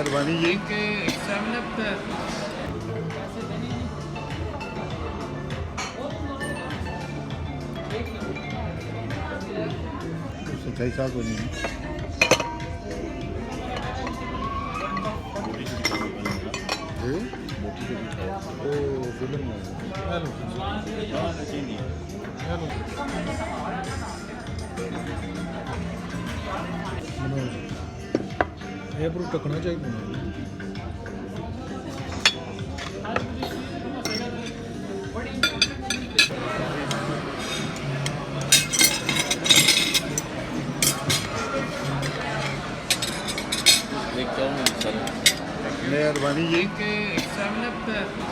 ਮਿਹਰਬਾਨੀ ਜੀ। एक 7 अप ਸੱਚਾਈ ਸਾਹਿਬ ਕੋਈ ਨਹੀਂ ਇਹ ਉਹ ਫਿਲਮ ਹੈਲੋ ਇਹ ਪਰ ਟਕਣਾ ਚਾਹੀਦਾ ਮਿਹਰਬਾਨੀ ਜੀ। एक 7 अप